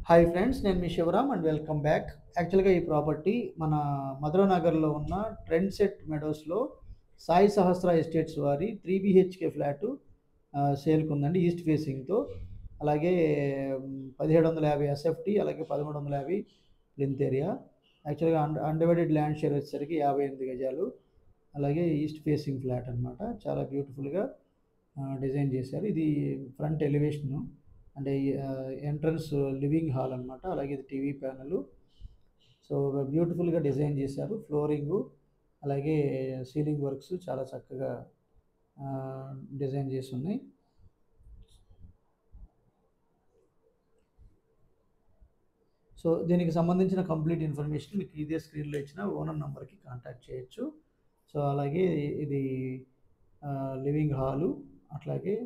Hi friends, నేను మీ Shivaram and welcome back. యాక్చువల్గా ఈ ప్రాపర్టీ మన మధురానగర్లో ఉన్న ట్రెండ్ సెట్ మెడోస్లో సాయి సహస్ర ఎస్టేట్స్ వారి 3 BHK ఫ్లాటు సేల్కి ఉందండి, ఈస్ట్ ఫేసింగ్తో. అలాగే 1750 SFT, అలాగే 1350 ప్లింత్ ఏరియా. యాక్చువల్గా అన్డివైడెడ్ ల్యాండ్ షేర్ వచ్చేసరికి 58 గజాలు. అలాగే ఈస్ట్ ఫేసింగ్ ఫ్లాట్ అనమాట. చాలా బ్యూటిఫుల్గా డిజైన్ చేశారు. ఇది ఫ్రంట్ ఎలివేషను, అంటే ఎంట్రన్స్ లివింగ్ హాల్ అనమాట. అలాగే ఇది టీవీ ప్యానెల్. సో బ్యూటిఫుల్గా డిజైన్ చేశారు. ఫ్లోరింగు అలాగే సీలింగ్ వర్క్స్ చాలా చక్కగా డిజైన్ చేసి ఉన్నాయి. సో దీనికి సంబంధించిన కంప్లీట్ ఇన్ఫర్మేషన్ మీకు ఇదే స్క్రీన్లో ఇచ్చిన ఓనర్ నెంబర్కి కాంటాక్ట్ చేయొచ్చు. సో అలాగే ఇది లివింగ్ హాలు, అట్లాగే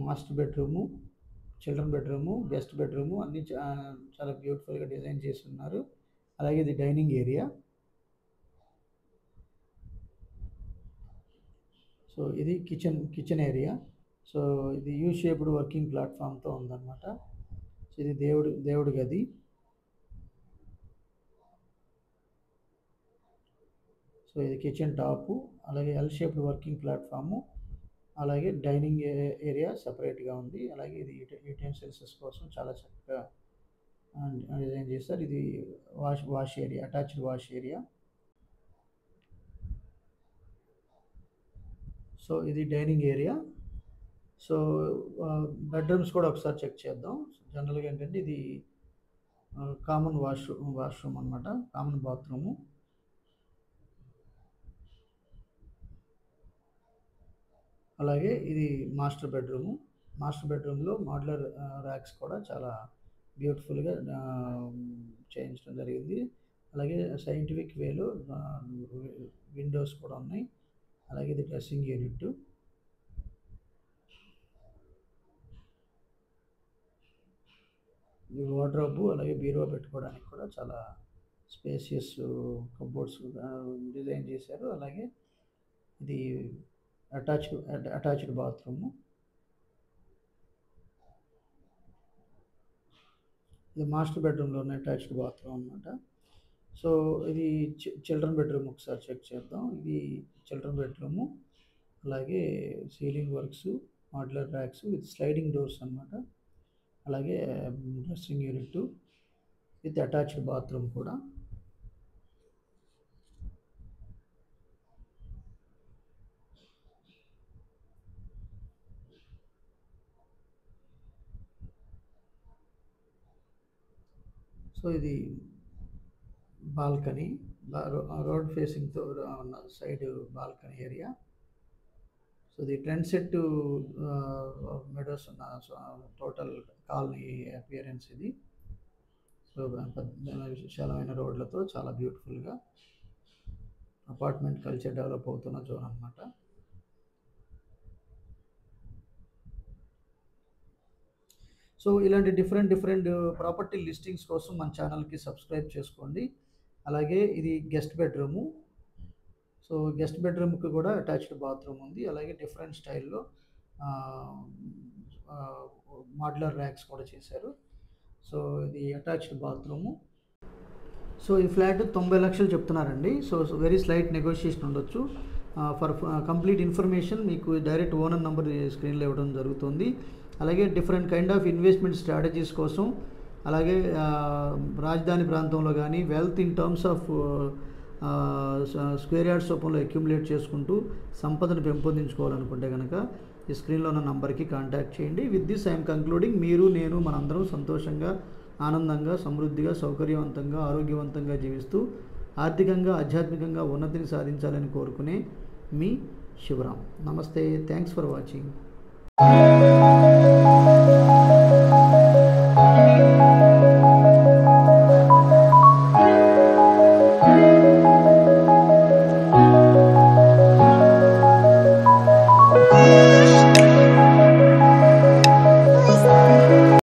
master bedroom, children bedroom, guest bedroom అన్నీ చాలా బ్యూటిఫుల్గా డిజైన్ చేసి ఉన్నారు. అలాగే ఇది డైనింగ్ ఏరియా. సో ఇది కిచెన్ ఏరియా. సో ఇది యూ షేప్డ్ వర్కింగ్ ప్లాట్ఫామ్తో ఉందన్నమాట. సో ఇది దేవుడి గది. సో ఇది కిచెన్ టాపు, అలాగే ఎల్ షేప్డ్ వర్కింగ్ ప్లాట్ఫాము, అలాగే డైనింగ్ ఏరియా సపరేట్గా ఉంది. అలాగే ఇది యుటెన్సిల్స్ కోసం చాలా చక్కగా డిజైన్ చేస్తారు. ఇది wash area, attached wash area. So ఇది డైనింగ్ ఏరియా. సో బెడ్రూమ్స్ కూడా ఒకసారి చెక్ చేద్దాం. జనరల్గా ఏంటంటే ఇది కామన్ వాష్రూమ్ అనమాట, కామన్ బాత్రూము. అలాగే ఇది మాస్టర్ బెడ్రూము. మాస్టర్ బెడ్రూమ్లో మాడ్యులర్ ర్యాక్స్ కూడా చాలా బ్యూటిఫుల్గా చేయించడం జరిగింది. అలాగే సైంటిఫిక్ వేలో విండోస్ కూడా ఉన్నాయి. అలాగే ఇది డ్రెస్సింగ్ యూనిట్. ఇది వార్డ్రోబ్, అలాగే బీరువా పెట్టుకోవడానికి కూడా చాలా స్పేసియస్ కబోర్డ్స్ డిజైన్ చేశారు. అలాగే ఇది అటాచ్డ్ బాత్రూము. ఇది మాస్టర్ బెడ్రూమ్లో ఉన్న అటాచ్డ్ బాత్రూమ్ అనమాట. సో ఇది చిల్డ్రన్ బెడ్రూమ్ ఒకసారి చెక్ చేద్దాం. ఇది చిల్డ్రన్ బెడ్రూము. అలాగే ceiling works, modular racks with sliding doors అనమాట. అలాగే dressing unit with attached bathroom కూడా. సో ఇది బాల్కనీ, రోడ్ ఫేసింగ్తో ఉన్న సైడ్ బాల్కనీ ఏరియా. సో ఇది ట్రెండ్ సెట్ మెడోస్ ఉన్న టోటల్ కాలనీ అపియరెన్స్ ఇది. సో విశాలమైన రోడ్లతో చాలా బ్యూటిఫుల్గా అపార్ట్మెంట్ కల్చర్ డెవలప్ అవుతున్న జోన్ అనమాట. సో ఇలాంటి డిఫరెంట్ ప్రాపర్టీ లిస్టింగ్స్ కోసం మన ఛానల్కి సబ్స్క్రైబ్ చేసుకోండి. అలాగే ఇది గెస్ట్ బెడ్రూము. సో గెస్ట్ బెడ్రూమ్కి కూడా అటాచ్డ్ బాత్రూమ్ ఉంది. అలాగే డిఫరెంట్ స్టైల్లో మాడ్యులర్ ర్యాక్స్ కూడా చేశారు. సో ఇది అటాచ్డ్ బాత్రూము. సో ఈ ఫ్లాట్ 90 లక్షలు చెప్తున్నారండి. సో వెరీ స్లైట్ నెగోషియేషన్ ఉండొచ్చు. ఫర్ కంప్లీట్ ఇన్ఫర్మేషన్ మీకు డైరెక్ట్ ఓనర్ నెంబర్ స్క్రీన్లో ఇవ్వడం జరుగుతుంది. అలాగే different kind of investment strategies కోసం, అలాగే రాజధాని ప్రాంతంలో కానీ wealth in terms of square yards రూపంలో అక్యుములేట్ చేసుకుంటూ సంపదను పెంపొందించుకోవాలనుకుంటే కనుక ఈ స్క్రీన్లో ఉన్న నంబర్కి కాంటాక్ట్ చేయండి. With this I'm concluding. మీరు, నేను, మనందరం సంతోషంగా, ఆనందంగా, సమృద్ధిగా, సౌకర్యవంతంగా, ఆరోగ్యవంతంగా జీవిస్తూ ఆర్థికంగా, ఆధ్యాత్మికంగా ఉన్నతిని సాధించాలని కోరుకునే మీ శివరామ్. నమస్తే. Thanks for watching.